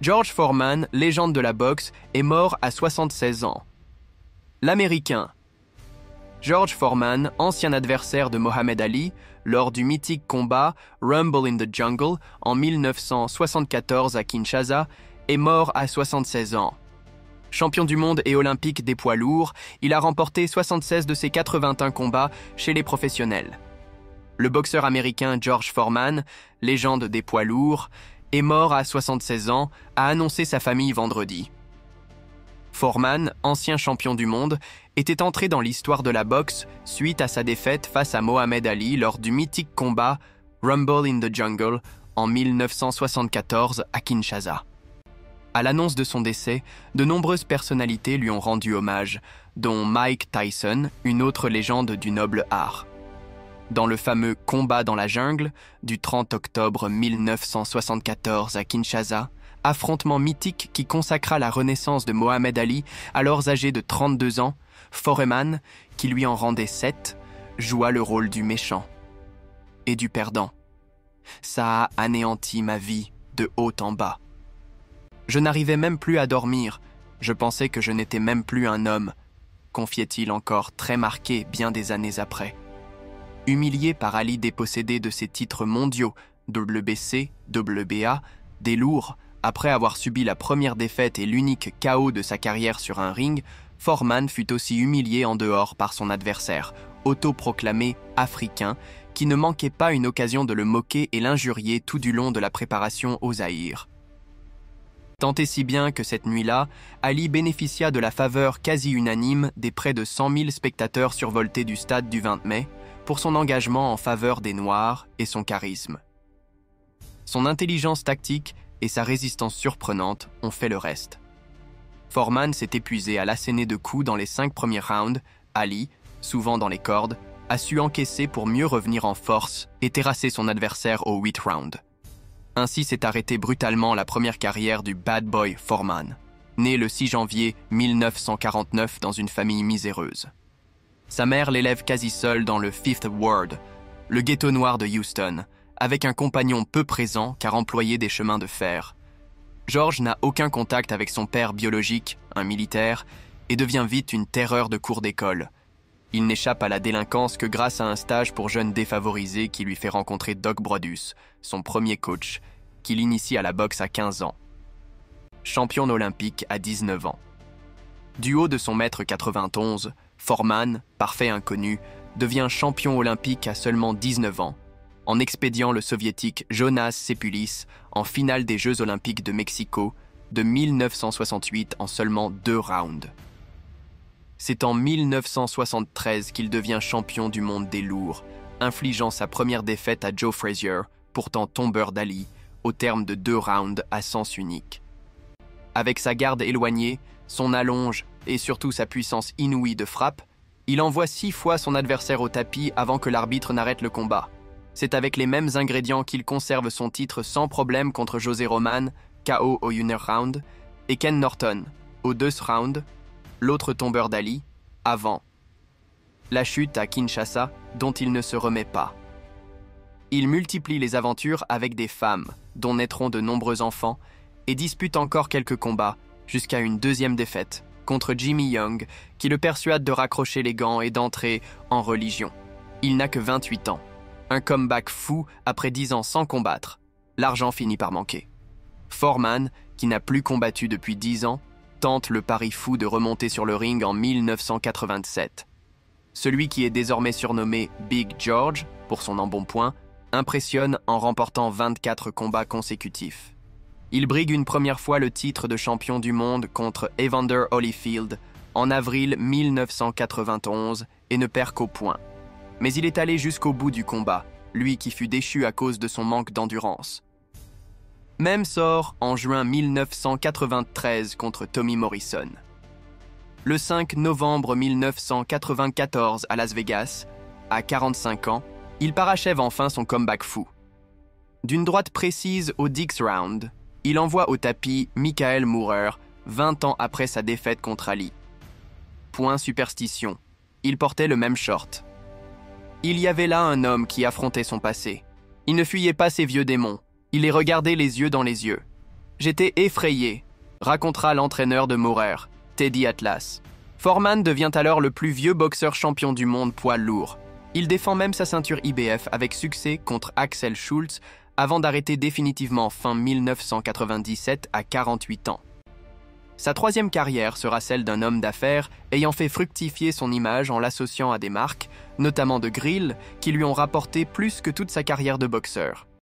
George Foreman, légende de la boxe, est mort à 76 ans. L'Américain. George Foreman, ancien adversaire de Mohamed Ali, lors du mythique combat Rumble in the Jungle en 1974 à Kinshasa, est mort à 76 ans. Champion du monde et olympique des poids lourds, il a remporté 76 de ses 81 combats chez les professionnels. Le boxeur américain George Foreman, légende des poids lourds, est mort à 76 ans, a annoncé sa famille vendredi. Foreman, ancien champion du monde, était entré dans l'histoire de la boxe suite à sa défaite face à Mohamed Ali lors du mythique combat Rumble in the Jungle en 1974 à Kinshasa. À l'annonce de son décès, de nombreuses personnalités lui ont rendu hommage, dont Mike Tyson, une autre légende du noble art. Dans le fameux combat dans la jungle du 30 octobre 1974 à Kinshasa, affrontement mythique qui consacra la renaissance de Mohamed Ali, alors âgé de 32 ans, Foreman, qui lui en rendait 7, joua le rôle du méchant et du perdant. Ça a anéanti ma vie de haut en bas. Je n'arrivais même plus à dormir, je pensais que je n'étais même plus un homme, confiait-il encore très marqué bien des années après. Humilié par Ali dépossédé de ses titres mondiaux, WBC, WBA, des lourds, après avoir subi la première défaite et l'unique KO de sa carrière sur un ring, Foreman fut aussi humilié en dehors par son adversaire, autoproclamé africain, qui ne manquait pas une occasion de le moquer et l'injurier tout du long de la préparation au Zaïre. Tant et si bien que cette nuit-là, Ali bénéficia de la faveur quasi unanime des près de 100 000 spectateurs survoltés du stade du 20 mai pour son engagement en faveur des Noirs et son charisme. Son intelligence tactique et sa résistance surprenante ont fait le reste. Foreman s'est épuisé à l'asséner de coups dans les 5 premiers rounds. Ali, souvent dans les cordes, a su encaisser pour mieux revenir en force et terrasser son adversaire au 8 rounds. Ainsi s'est arrêtée brutalement la première carrière du Bad Boy Foreman, né le 6 janvier 1949 dans une famille miséreuse. Sa mère l'élève quasi seule dans le Fifth Ward, le ghetto noir de Houston, avec un compagnon peu présent car employé des chemins de fer. George n'a aucun contact avec son père biologique, un militaire, et devient vite une terreur de cour d'école. Il n'échappe à la délinquance que grâce à un stage pour jeunes défavorisés qui lui fait rencontrer Doc Brodus, son premier coach, qui l'initie à la boxe à 15 ans. Champion olympique à 19 ans. Du haut de son mètre 91, Foreman, parfait inconnu, devient champion olympique à seulement 19 ans, en expédiant le soviétique Jonas Sepulis en finale des Jeux olympiques de Mexico de 1968 en seulement 2 rounds. C'est en 1973 qu'il devient champion du monde des lourds, infligeant sa première défaite à Joe Frazier, pourtant tombeur d'Ali, au terme de 2 rounds à sens unique. Avec sa garde éloignée, son allonge et surtout sa puissance inouïe de frappe, il envoie 6 fois son adversaire au tapis avant que l'arbitre n'arrête le combat. C'est avec les mêmes ingrédients qu'il conserve son titre sans problème contre José Roman, KO au 1 round, et Ken Norton, au 2 round, l'autre tombeur d'Ali, avant. La chute à Kinshasa, dont il ne se remet pas. Il multiplie les aventures avec des femmes, dont naîtront de nombreux enfants, et dispute encore quelques combats, jusqu'à une 2e défaite, contre Jimmy Young, qui le persuade de raccrocher les gants et d'entrer en religion. Il n'a que 28 ans. Un comeback fou après 10 ans sans combattre. L'argent finit par manquer. Foreman, qui n'a plus combattu depuis 10 ans, tente le pari fou de remonter sur le ring en 1987. Celui qui est désormais surnommé Big George, pour son embonpoint, impressionne en remportant 24 combats consécutifs. Il brigue une première fois le titre de champion du monde contre Evander Holyfield en avril 1991 et ne perd qu'au point. Mais il est allé jusqu'au bout du combat, lui qui fut déchu à cause de son manque d'endurance. Même sort en juin 1993 contre Tommy Morrison. Le 5 novembre 1994 à Las Vegas, à 45 ans, il parachève enfin son comeback fou. D'une droite précise au 10 round, il envoie au tapis Michael Moorer 20 ans après sa défaite contre Ali. Point superstition, il portait le même short. Il y avait là un homme qui affrontait son passé. Il ne fuyait pas ses vieux démons, il les regardait les yeux dans les yeux. J'étais effrayé, racontera l'entraîneur de Maurer, Teddy Atlas. Foreman devient alors le plus vieux boxeur champion du monde poids lourd. Il défend même sa ceinture IBF avec succès contre Axel Schulz avant d'arrêter définitivement fin 1997 à 48 ans. Sa troisième carrière sera celle d'un homme d'affaires ayant fait fructifier son image en l'associant à des marques, notamment de grill, qui lui ont rapporté plus que toute sa carrière de boxeur.